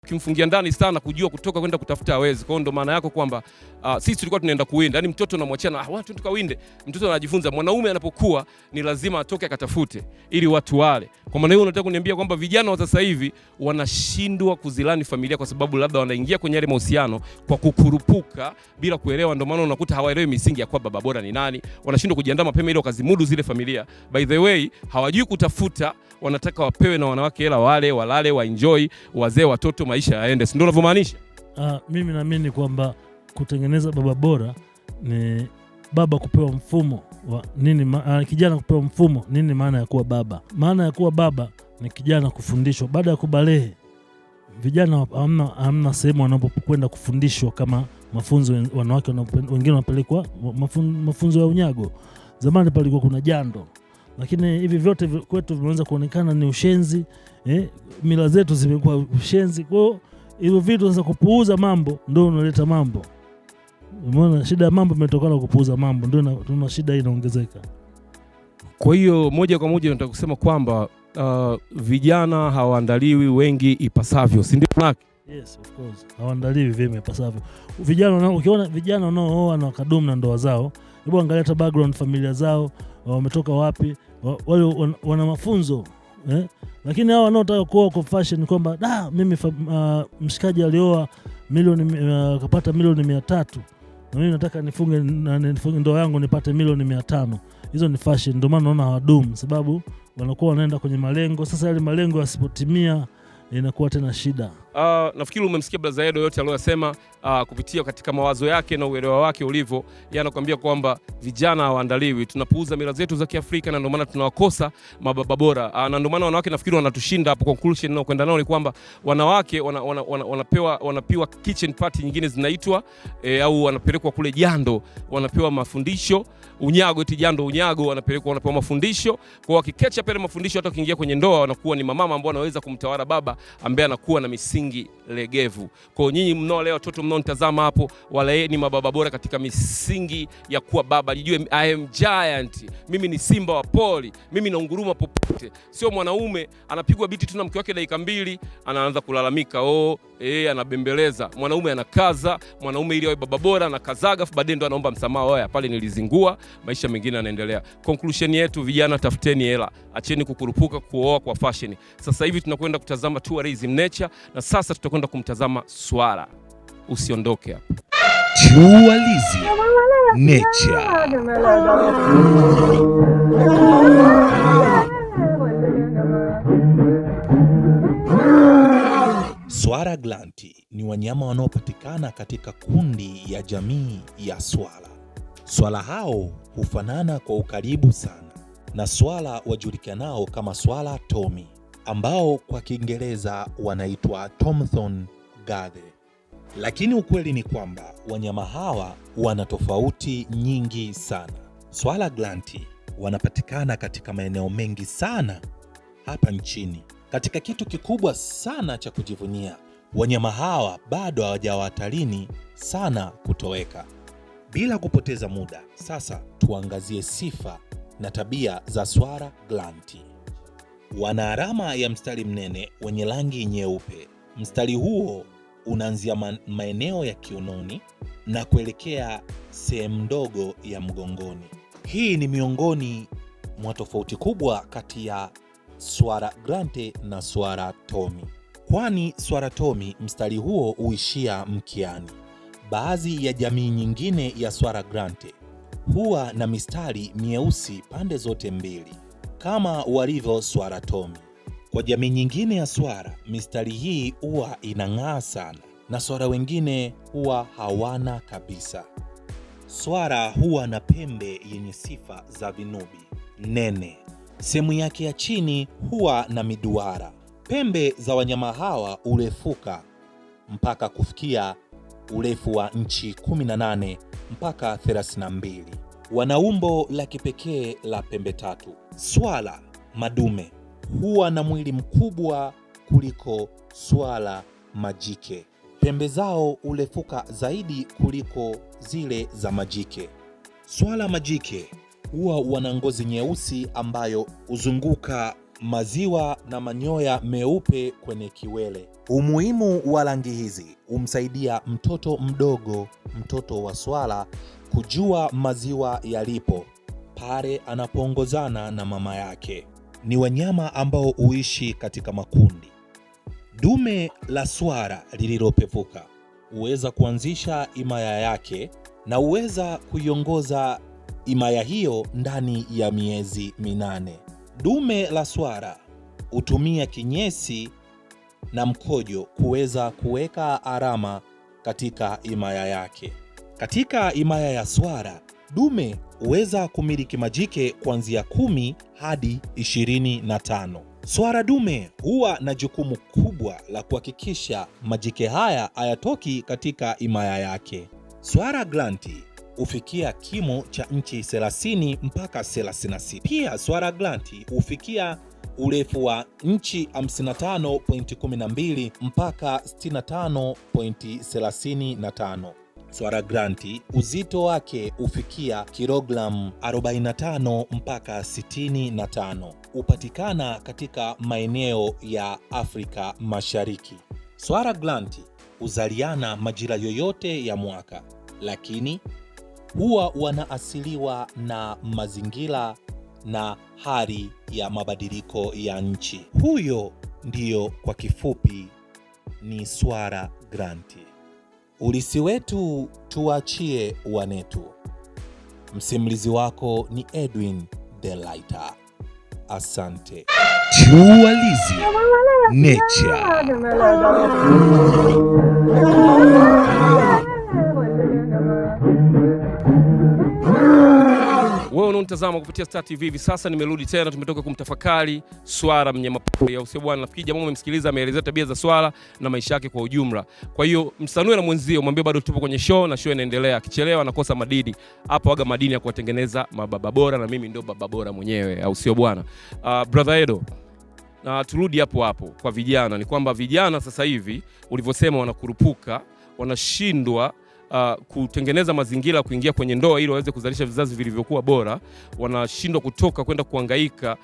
Kimfungia ndani sana kujua kutoka kwenda kutafuta hawezi. Kwa hiyo ndo maana yako kwamba sisi tulikuwa tunaenda kuwinda. Yaani mtoto unamwachia na watu tukawinde. Mtoto anajifunza mwanaume anapokuwa ni lazima atoke akatafute ili watu wale. Kwa maana hiyo unataka kuniambia kwamba vijana wa sasa hivi wanashindwa kuzilani familia kwa sababu labda wanaingia kwenye yale mahusiano kwa kukurupuka bila kuelewa, ndio maana unakuta hawaelewi misingi ya kwa baba bora ni nani. Wanashindwa kujiandaa mapema ili wakazimudu zile familia. By the way, hawajui kutafuta, wanataka wapewe na wanawake hela wale, walale, waenjoy, wazee watoto maisha yaende. Si ndio unavyomaanisha? Mimi naamini kwamba kutengeneza baba bora ni baba kupewa mfumo wa nini, kijana kupewa mfumo nini maana ya kuwa baba. Maana ya kuwa baba ni kijana kufundishwa baada ya kubalehe. Vijana hamna sehemu wanapokwenda kufundishwa kama mafunzo. Wanawake wengine wanapelekwa mafunzo ya unyago. Zamani palikuwa kuna jando, lakini hivi vyote kwetu vimeanza kuonekana ni ushenzi. Mila zetu zimekuwa ushenzi. Kwa hiyo hivyo vitu sasa kupuuza mambo ndio unaleta mambo. Umeona shida ya mambo imetokana kupuuza mambo, ndio tuna shida hii inaongezeka. Kwa hiyo moja kwa moja nataka kusema kwamba vijana hawaandaliwi wengi ipasavyo, si ndio? Yes, of course. Hawaandaliwi vyema ipasavyo. Ukiona vijana wanaooa na wakadumu na ndoa zao, hebu angalia hata background familia zao, wametoka wapi, wale wana mafunzo. Lakini hao wanaotaka kuoa kwa fashion kwamba mimi mshikaji alioa milioni akapata milioni 300 na mimi nataka nifunge ndoa yangu nipate milioni 500. Hizo ni fashion, ndio maana naona hawadumu, sababu wanakuwa wanaenda kwenye malengo. Sasa yale malengo yasipotimia inakuwa tena shida. Nafikiri umemsikia brother Edo yote aliyosema kupitia katika mawazo yake na uelewa wake ulivyo. Yeye anakuambia kwamba vijana hawaandaliwi, tunapuuza mila zetu za Kiafrika na ndio maana tunawakosa mababa bora. Na ndio maana wanawake nafikiri wanatushinda hapo. Conclusion na kwenda nao ni kwamba wanawake wanapewa kitchen party nyingine zinaitwa au wanapelekwa kule jando, wanapewa mafundisho unyago, eti jando unyago, wanapewa mafundisho. Kwa wakikecha pale mafundisho, hata ukiingia kwenye ndoa wanakuwa ni mama ambao wanaweza kumtawala baba ambaye anakuwa na misingi legevu. Kwa nyinyi mnaolea watoto mnaonitazama hapo, wale ni mababa bora katika misingi ya kuwa baba. Jijue I am giant, mimi ni simba wa poli, mimi naunguruma popote. Sio mwanaume anapigwa biti tu na mke wake dakika 2 anaanza kulalamika anabembeleza. Mwanaume anakaza, mwanaume ili awe baba bora anakazaga, baadaye ndo anaomba msamaha, pale nilizingua, maisha mengine yanaendelea. Conclusion yetu, vijana tafuteni hela, acheni kukurupuka kuoa kwa fashion. Sasa hivi tunakwenda kutazama tourism nature, na sasa tutakwenda kumtazama swala. Usiondoke hapo. Tourism nature. Swara glanti ni wanyama wanaopatikana katika kundi ya jamii ya swala. Swala hao hufanana kwa ukaribu sana na swala wajulikanao kama swala Tommy, ambao kwa Kiingereza wanaitwa Thomson Garde. Lakini ukweli ni kwamba wanyama hawa wana tofauti nyingi sana. Swala glanti wanapatikana katika maeneo mengi sana hapa nchini. Katika kitu kikubwa sana cha kujivunia, wanyama hawa bado hawajawa hatarini sana kutoweka. Bila kupoteza muda, sasa tuangazie sifa na tabia za swala glanti. Wana alama ya mstari mnene wenye rangi nyeupe. Mstari huo unaanzia maeneo ya kiunoni na kuelekea sehemu ndogo ya mgongoni. Hii ni miongoni mwa tofauti kubwa kati ya swala glanti na swala Tommy, kwani swala Tommy mstari huo huishia mkiani. Baadhi ya jamii nyingine ya swala glanti huwa na mistari mieusi pande zote mbili kama walivyo swala Tommy. Kwa jamii nyingine ya swala, mistari hii huwa inang'aa sana na swala wengine huwa hawana kabisa. Swala huwa na pembe yenye sifa za vinubi nene. Sehemu yake ya chini huwa na miduara. Pembe za wanyama hawa urefuka mpaka kufikia urefu wa inchi 18 mpaka 32. Wana umbo la kipekee la pembe 3. Swala madume huwa na mwili mkubwa kuliko swala majike. Pembe zao urefuka zaidi kuliko zile za majike. Swala majike huwa wana ngozi nyeusi ambayo huzunguka maziwa na manyoya meupe kwenye kiwele. Umuhimu wa rangi hizi humsaidia mtoto mdogo, mtoto wa swala, kujua maziwa yalipo pale anapoongozana na mama yake. Ni wanyama ambao huishi katika makundi. Dume la swala lililopevuka huweza kuanzisha himaya yake na huweza kuiongoza himaya hiyo ndani ya miezi 8. Dume la swala hutumia kinyesi na mkojo kuweza kuweka alama katika himaya yake. Katika himaya ya swala, dume huweza kumiliki majike kuanzia 10 hadi 25. Swala dume huwa na jukumu kubwa la kuhakikisha majike haya hayatoki katika himaya yake. Swala glanti hufikia kimo cha inchi 30 mpaka 36. Pia swala glanti hufikia urefu wa inchi 55.12 mpaka 65.35. Swala glanti uzito wake hufikia kilogramu 45 mpaka 65. Hupatikana katika maeneo ya Afrika Mashariki. Swala glanti huzaliana majira yoyote ya mwaka, lakini huwa wanaasiliwa na mazingira na hali ya mabadiliko ya nchi. Huyo ndiyo kwa kifupi ni swala glanti. Ulisi wetu tuachie wanetu. Msimulizi wako ni Edwin Delighter. Asante. Chualizi Nature. Wewe unatazama kupitia Star TV hivi sasa. Nimerudi tena, tumetoka kumtafakari swala mnyama pori, au sio bwana? Nafikiri jamaa umemsikiliza, ameelezea tabia za swala na maisha yake kwa ujumla. Kwa hiyo msanue na mwenzio, mwambie bado tupo kwenye show na show inaendelea. Akichelewa anakosa madini. Hapa waga madini ya kuwatengeneza mababa bora, na mimi ndio baba bora mwenyewe, au sio bwana? Brother Edo, na turudi hapo hapo kwa vijana. Ni kwamba vijana sasa hivi ulivyosema wanakurupuka, wanashindwa kutengeneza mazingira kuingia kwenye ndoa ili waweze kuzalisha vizazi vilivyokuwa bora. Wanashindwa kutoka kwenda kuhangaika,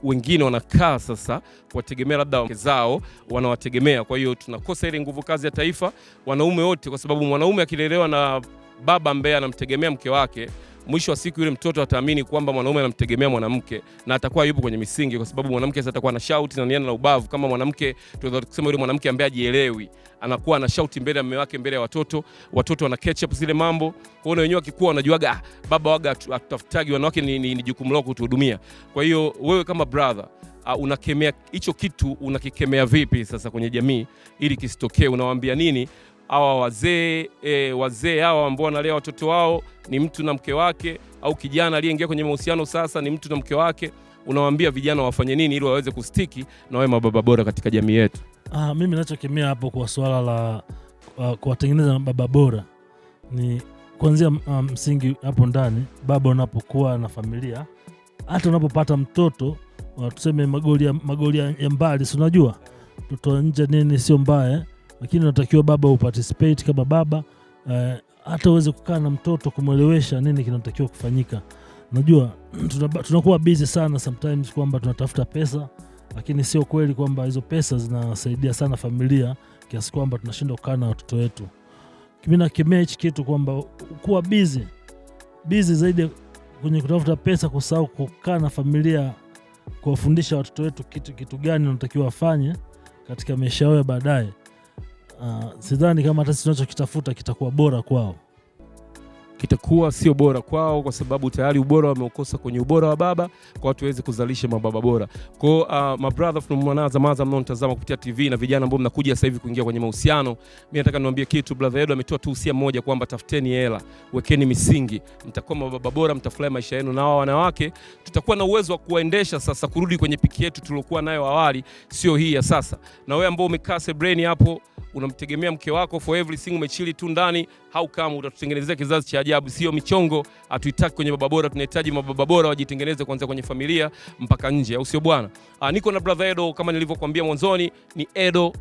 wengine wanakaa sasa kuwategemea labda wake zao, wanawategemea. Kwa hiyo tunakosa ile nguvu kazi ya taifa, wanaume wote, kwa sababu mwanaume akilelewa na baba ambaye anamtegemea mke wake, mwisho wa siku yule mtoto ataamini kwamba mwanaume anamtegemea mwanamke na atakuwa yupo kwenye misingi, kwa sababu mwanamke sasa atakuwa na shout na niana na ubavu. Kama mwanamke tunaweza kusema yule mwanamke ambaye hajielewi anakuwa na shout mbele ya mume wake, mbele ya watoto wana catch up zile mambo. Kwa hiyo wenyewe wakikuwa wanajuaga baba waga atafutagi wanawake, ni jukumu lako kutuhudumia. Kwa hiyo wewe kama brother unakemea hicho kitu, unakikemea vipi sasa kwenye jamii ili kisitokee? Unawaambia nini hawa wazee hawa ambao wanalea watoto wao ni mtu na mke wake, au kijana aliyeingia kwenye mahusiano sasa ni mtu na mke wake? Unawaambia vijana wafanye nini ili waweze kustiki na wawe mababa bora katika jamii yetu? Mimi ninachokemea hapo kwa swala la kuwatengeneza mababa bora ni kuanzia msingi hapo ndani. Baba unapokuwa na familia, hata unapopata mtoto, tuseme magoli ya mbali, si unajua mtoto nje nini sio mbaya, lakini unatakiwa baba uparticipate kama baba, hata uweze kukaa na mtoto kumwelewesha nini kinatakiwa kufanyika. Najua tunakuwa busy sana sometimes kwamba tunatafuta pesa, lakini sio kweli kwamba hizo pesa zinasaidia sana familia kiasi kwamba tunashindwa kukaa na watoto wetu. Mimi nakemea hichi kitu kwamba kuwa busy zaidi kwenye kutafuta pesa, kusahau kukaa na familia, kuwafundisha watoto wetu kitu gani wanatakiwa wafanye katika maisha yao baadaye. Sidhani kama hata sisi tunachokitafuta kitakuwa bora kwao. Kitakuwa sio bora kwao, kwa sababu tayari ubora wameukosa kwenye ubora wa baba, kwa watu waweze kuzalisha mababa bora. Kwa my brother from Mwanaza Maza mnaotazama kupitia TV na vijana ambao mnakuja sasa hivi kuingia kwenye mahusiano, mimi nataka niwaambie kitu. Brother Edo ametoa tu usia mmoja kwamba tafuteni hela, wekeni misingi, mtakuwa mababa bora, mtafurahi maisha yenu, na hao wanawake tutakuwa na uwezo wa kuwaendesha sasa kurudi kwenye piki yetu tulokuwa nayo awali, sio hii ya sasa. Na wewe ambao umekaa sebreni hapo unamtegemea mke wako for everything, umechili tu ndani, how come utatutengenezea kizazi cha ajabu? Sio michongo, hatuitaki kwenye baba bora, tunahitaji mababa bora wajitengeneze kuanzia kwenye familia mpaka nje, au sio bwana? Niko na brother Edo kama nilivyokuambia mwanzoni, ni Edo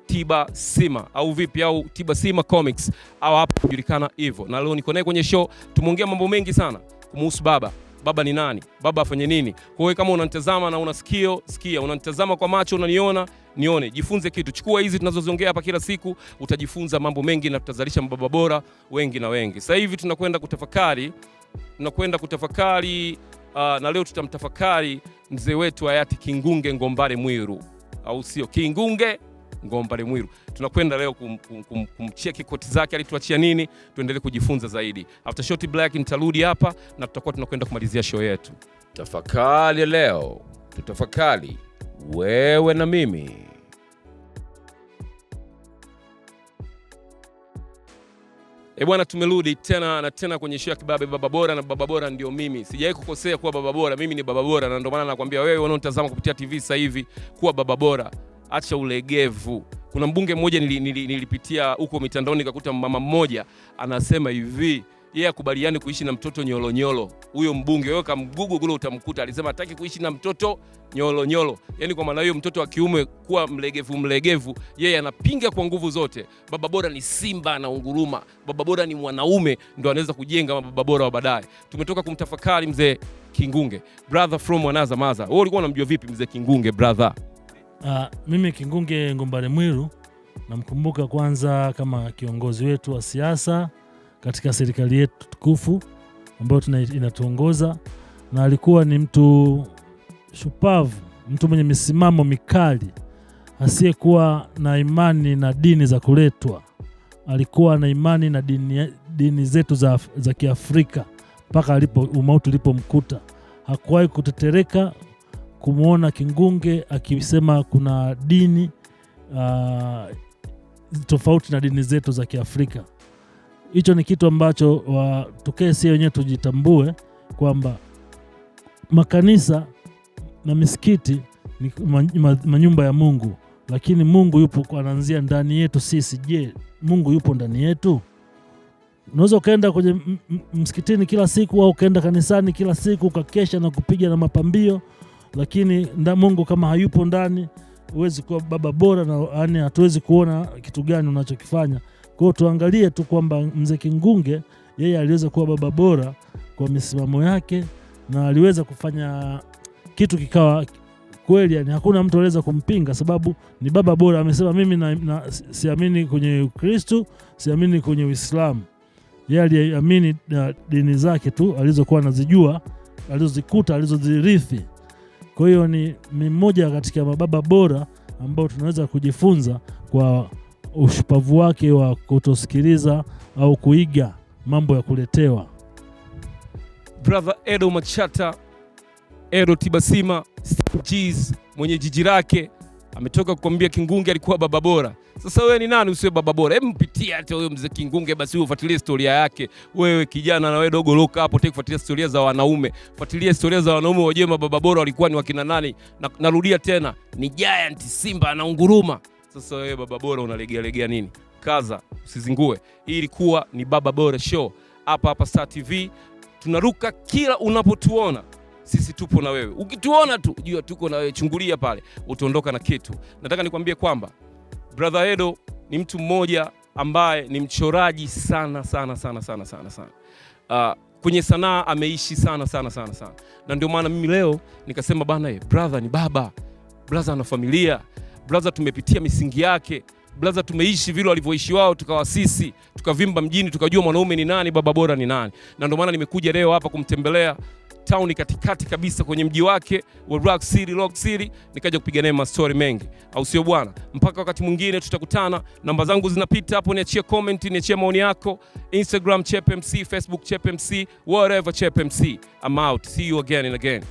Tiba Sima au vipi, au Tiba Sima Comics au hapo kujulikana hivyo. Na leo niko naye kwenye show, tumeongea mambo mengi sana kumhusu baba, baba ni nani, baba afanye nini. Kwa hiyo kama unanitazama na una sikio, sikia, unanitazama kwa macho, unaniona, nione. Jifunze kitu, chukua hizi tunazoziongea hapa kila siku, utajifunza mambo mengi na tutazalisha mababa bora wengi na wengi. Sasa hivi tunakwenda kutafakari, na leo tutamtafakari mzee wetu hayati Kingunge Ngombale Mwiru, au sio? Kingunge Ngombale Mwiru. Tunakwenda leo kumcheki koti zake alituachia nini, tuendelee kujifunza zaidi. After short black nitarudi hapa na tutakuwa tunakwenda kumalizia show yetu. Tafakari leo, tutafakari wewe na mimi. Bwana, tumerudi tena na tena kwenye show ya Kibabe Baba Bora, na baba bora ndio mimi. Sijawahi kukosea kuwa baba bora, mimi ni baba bora, na ndio maana nakwambia wewe unaotazama kupitia TV sasa hivi kuwa baba bora. Acha ulegevu. Kuna mbunge mmoja nilipitia huko mitandaoni nikakuta mama mmoja anasema hivi, yeye akubaliani kuishi na mtoto nyolonyolo. Huyo mbunge wewe kamgugu kule utamkuta, alisema hataki kuishi na mtoto nyolonyolo. Yaani kwa maana hiyo mtoto wa kiume kuwa mlegevu, yeye anapinga kwa nguvu zote. Baba bora ni simba na unguruma. Baba bora ni mwanaume ndio anaweza kujenga baba bora wa baadaye. Tumetoka kumtafakari mzee Kingunge, brother from another mother. Wewe ulikuwa unamjua vipi mzee Kingunge brother? Mimi Kingunge Ngombale Mwiru namkumbuka kwanza kama kiongozi wetu wa siasa katika serikali yetu tukufu ambayo inatuongoza, na alikuwa ni mtu shupavu, mtu mwenye misimamo mikali, asiyekuwa na imani na dini za kuletwa. Alikuwa na imani na dini zetu za Kiafrika mpaka umauti ulipomkuta. Hakuwahi kutetereka kumuona Kingunge akisema kuna dini tofauti na dini zetu za Kiafrika. Hicho ni kitu ambacho tukae sisi wenyewe tujitambue kwamba makanisa na misikiti ni manyumba ya Mungu, lakini Mungu yupo anaanzia ndani yetu sisi. Je, Mungu yupo ndani yetu? Unaweza ukaenda kwenye msikitini kila siku au ukaenda kanisani kila siku ukakesha na kupiga na mapambio, lakini Mungu kama hayupo ndani, huwezi kuwa baba bora, na yani hatuwezi kuona kitu gani unachokifanya. Kwa hiyo tuangalie tu kwamba mzee Kingunge yeye aliweza kuwa baba bora kwa misimamo yake, na aliweza kufanya kitu kikawa kweli, yani hakuna mtu anaweza kumpinga sababu ni baba bora. Amesema mimi siamini kwenye Ukristo, siamini kwenye Uislamu. Yeye aliamini dini zake tu alizokuwa anazijua, alizozikuta, alizozirithi. Kwa hiyo ni mmoja katika mababa bora ambao tunaweza kujifunza kwa ushupavu wake wa kutosikiliza au kuiga mambo ya kuletewa. Brother Edo Machata, Edo Tibasima, Jeez, mwenye jiji lake, ametoka kukwambia Kingunge alikuwa baba bora. Sasa wewe ni nani usiwe baba bora? Hebu mpitie hata huyo mzee Kingunge basi ufuatilie historia yake. Wewe kijana na wewe dogo loka hapo, take kufuatilia historia za wanaume. Fuatilia historia za wanaume wajue mababa bora walikuwa ni wakina nani. Na narudia tena, ni giant simba na unguruma. Sasa wewe baba bora unalegea nini? Kaza, usizingue. Hii ilikuwa ni Baba Bora Show hapa Star TV. Tunaruka kila unapotuona. Sisi tupo na wewe. Ukituona tu jua tuko na wewe, chungulia pale, utaondoka na kitu. Nataka nikwambie kwamba Brother Edo ni mtu mmoja ambaye ni mchoraji sana. Kwenye sanaa ameishi sana. Na ndio maana mimi leo nikasema bana, brother ni baba. Brother ana familia. Brother tumepitia misingi yake. Brother tumeishi vile walivyoishi wao, tukawa sisi, tukavimba mjini, tukajua mwanaume ni nani, baba bora ni nani. Na ndio maana nimekuja leo hapa kumtembelea town katikati kabisa kwenye mji wake wa Rock City, nikaja kupiga naye mastori mengi, au sio bwana? Mpaka wakati mwingine tutakutana. Namba zangu zinapita hapo, niachie comment, niachie maoni yako. Instagram ChepMC, Facebook ChepMC, whatever ChepMC. I'm out. See you again and again.